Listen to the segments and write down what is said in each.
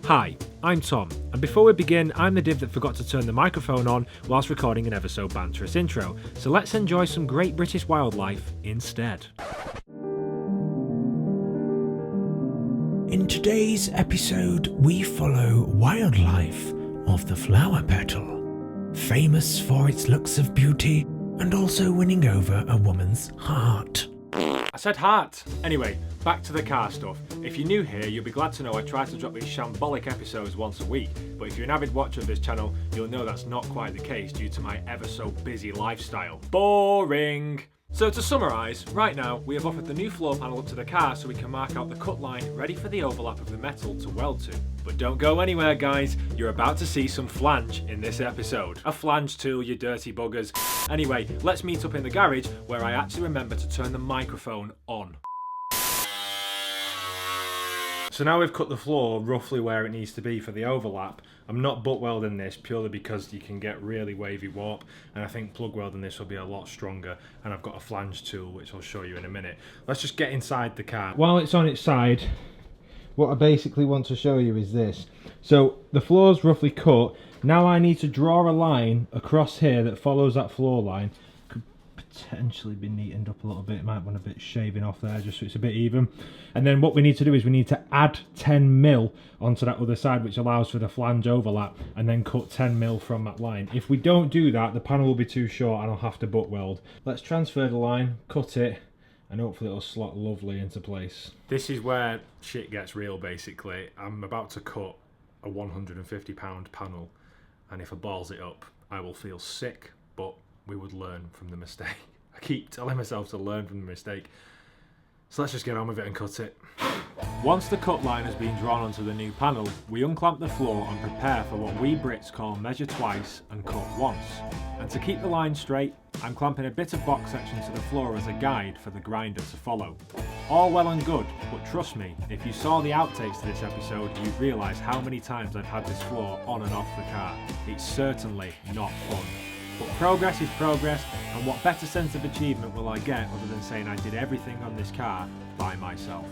Hi, I'm Tom, and before we begin, I'm the div that forgot to turn the microphone on whilst recording an ever so banterous intro, so let's enjoy some great British wildlife instead. In today's episode, we follow wildlife of the flower petal, famous for its looks of beauty and also winning over a woman's heart. I said heart! Anyway, back to the car stuff. If you're new here, you'll be glad to know I try to drop these shambolic episodes once a week, but if you're an avid watcher of this channel, you'll know that's not quite the case due to my ever so busy lifestyle. Boring! So to summarise, right now we have offered the new floor panel up to the car so we can mark out the cut line ready for the overlap of the metal to weld to. But don't go anywhere guys, you're about to see some flange in this episode. A flange tool, you dirty buggers. Anyway, let's meet up in the garage where I actually remember to turn the microphone on. So now we've cut the floor roughly where it needs to be for the overlap. I'm not butt welding this purely because you can get really wavy warp, and I think plug welding this will be a lot stronger, and I've got a flange tool which I'll show you in a minute. Let's just get inside the car. While it's on its side, what I basically want to show you is this. So the floor's roughly cut. Now I need to draw a line across here that follows that floor line. Could potentially be neatened up a little bit. Might want a bit shaving off there just so it's a bit even. And then what we need to do is we need to add 10mm onto that other side, which allows for the flange overlap, and then cut 10mm from that line. If we don't do that, the panel will be too short and I'll have to butt weld. Let's transfer the line, cut it, and hopefully it'll slot lovely into place. This is where shit gets real basically. I'm about to cut a 150 pound panel, and if I balls it up, I will feel sick, but we would learn from the mistake. I keep telling myself to learn from the mistake. So let's just get on with it and cut it. Once the cut line has been drawn onto the new panel, we unclamp the floor and prepare for what we Brits call measure twice and cut once. And to keep the line straight, I'm clamping a bit of box section to the floor as a guide for the grinder to follow. All well and good, but trust me, if you saw the outtakes to this episode, you'd realise how many times I've had this floor on and off the car. It's certainly not fun. But progress is progress, and what better sense of achievement will I get other than saying I did everything on this car by myself.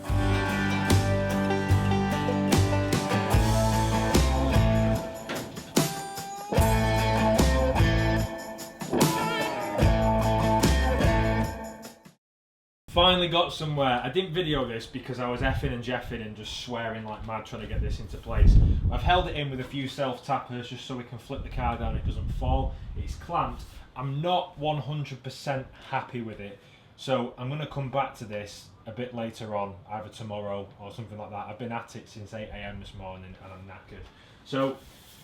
Finally got somewhere. I didn't video this because I was effing and jeffing and just swearing like mad trying to get this into place. I've held it in with a few self-tappers just so we can flip the car down, it doesn't fall. It's clamped. I'm not 100% happy with it, so I'm going to come back to this a bit later on, either tomorrow or something like that. I've been at it since 8 AM this morning and I'm knackered. So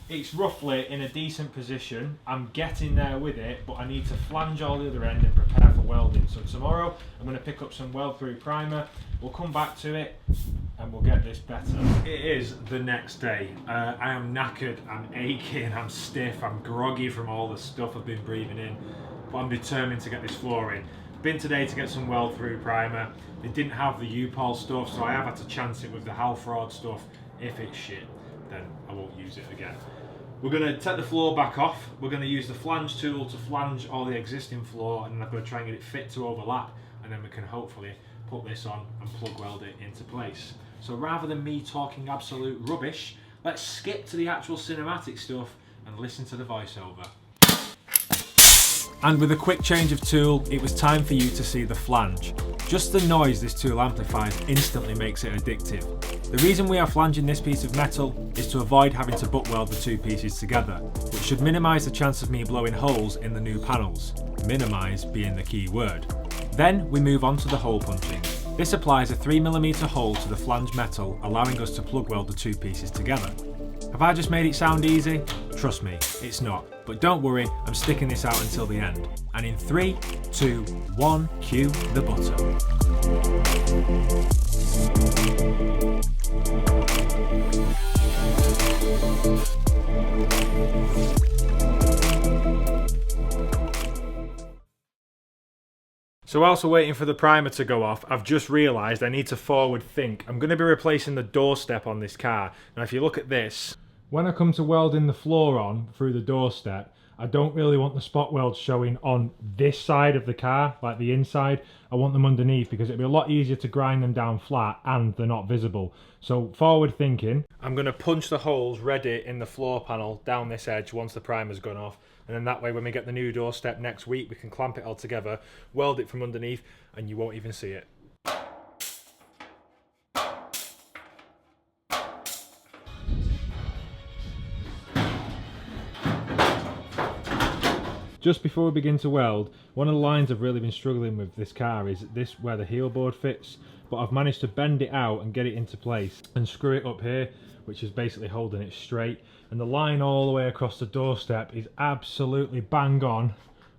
it's roughly in a decent position. I'm getting there with it, but I need to flange all the other end and prepare for welding. So tomorrow I'm going to pick up some weld through primer, we'll come back to it and we'll get this better. It is the next day. I am knackered, I'm aching, I'm stiff, I'm groggy from all the stuff I've been breathing in, but I'm determined to get this floor in. Been today to get some weld through primer. They didn't have the U-Pol stuff, so I have had to chance it with the Halford stuff. If it's shit, then I won't use it again. We're going to take the floor back off. We're going to use the flange tool to flange all the existing floor, and then I'm going to try and get it fit to overlap, and then we can hopefully put this on and plug weld it into place. So rather than me talking absolute rubbish, let's skip to the actual cinematic stuff and listen to the voiceover. And with a quick change of tool, it was time for you to see the flange. Just the noise this tool amplifies instantly makes it addictive. The reason we are flanging this piece of metal is to avoid having to butt weld the two pieces together, which should minimise the chance of me blowing holes in the new panels. Minimise being the key word. Then we move on to the hole punching. This applies a 3mm hole to the flange metal, allowing us to plug weld the two pieces together. Have I just made it sound easy? Trust me, it's not. But don't worry, I'm sticking this out until the end. And in 3, 2, 1, cue the button. So whilst we're waiting for the primer to go off, I've just realised I need to forward think. I'm going to be replacing the doorstep on this car. Now if you look at this, when I come to welding the floor on through the doorstep, I don't really want the spot welds showing on this side of the car, like the inside. I want them underneath because it'll be a lot easier to grind them down flat and they're not visible. So forward thinking, I'm going to punch the holes ready in the floor panel down this edge once the primer's gone off. And then that way when we get the new doorstep next week, we can clamp it all together, weld it from underneath, and you won't even see it. Just before we begin to weld, one of the lines I've really been struggling with this car is this where the heel board fits, but I've managed to bend it out and get it into place and screw it up here, which is basically holding it straight. And the line all the way across the doorstep is absolutely bang on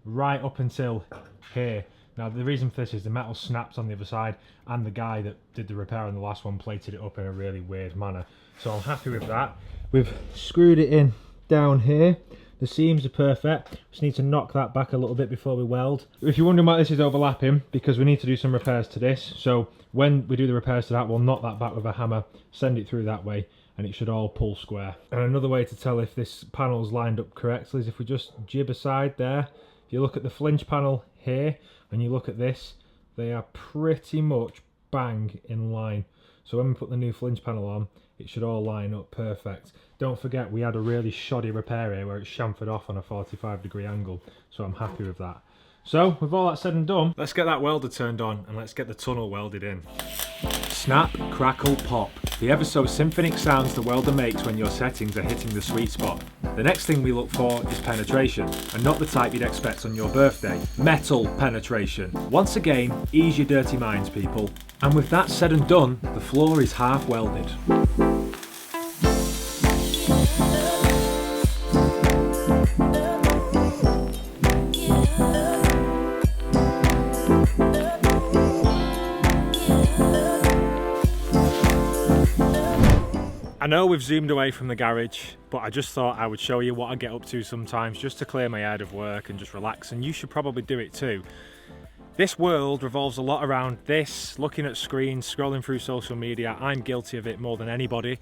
right up until here. Now the reason for this is the metal snapped on the other side and the guy that did the repair on the last one plated it up in a really weird manner. So I'm happy with that. We've screwed it in down here. The seams are perfect. Just need to knock that back a little bit before we weld. If you're wondering why this is overlapping, because we need to do some repairs to this. So when we do the repairs to that, we'll knock that back with a hammer, send it through that way, and it should all pull square. And another way to tell if this panel's lined up correctly is if we just jib aside there. If you look at the flinch panel here, and you look at this, they are pretty much bang in line. So when we put the new flinch panel on, it should all line up perfect. Don't forget, we had a really shoddy repair here where it chamfered off on a 45-degree angle, so I'm happy with that. So, with all that said and done, let's get that welder turned on and let's get the tunnel welded in. Snap, crackle, pop. The ever so symphonic sounds the welder makes when your settings are hitting the sweet spot. The next thing we look for is penetration, and not the type you'd expect on your birthday. Metal penetration. Once again, ease your dirty minds, people. And with that said and done, the floor is half welded. I know we've zoomed away from the garage, but I just thought I would show you what I get up to sometimes just to clear my head of work and just relax, and you should probably do it too. This world revolves a lot around this, looking at screens, scrolling through social media. I'm guilty of it more than anybody.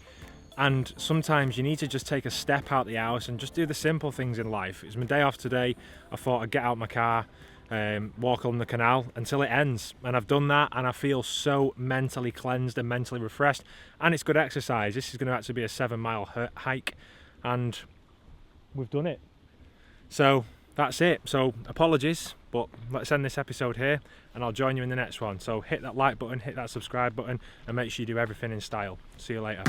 And sometimes you need to just take a step out the house and just do the simple things in life. It was my day off today. I thought I'd get out my car, walk on the canal until it ends. And I've done that and I feel so mentally cleansed and mentally refreshed. And it's good exercise. This is going to actually be a 7-mile hike and we've done it. So that's it. So apologies, but let's end this episode here and I'll join you in the next one. So hit that like button, hit that subscribe button, and make sure you do everything in style. See you later.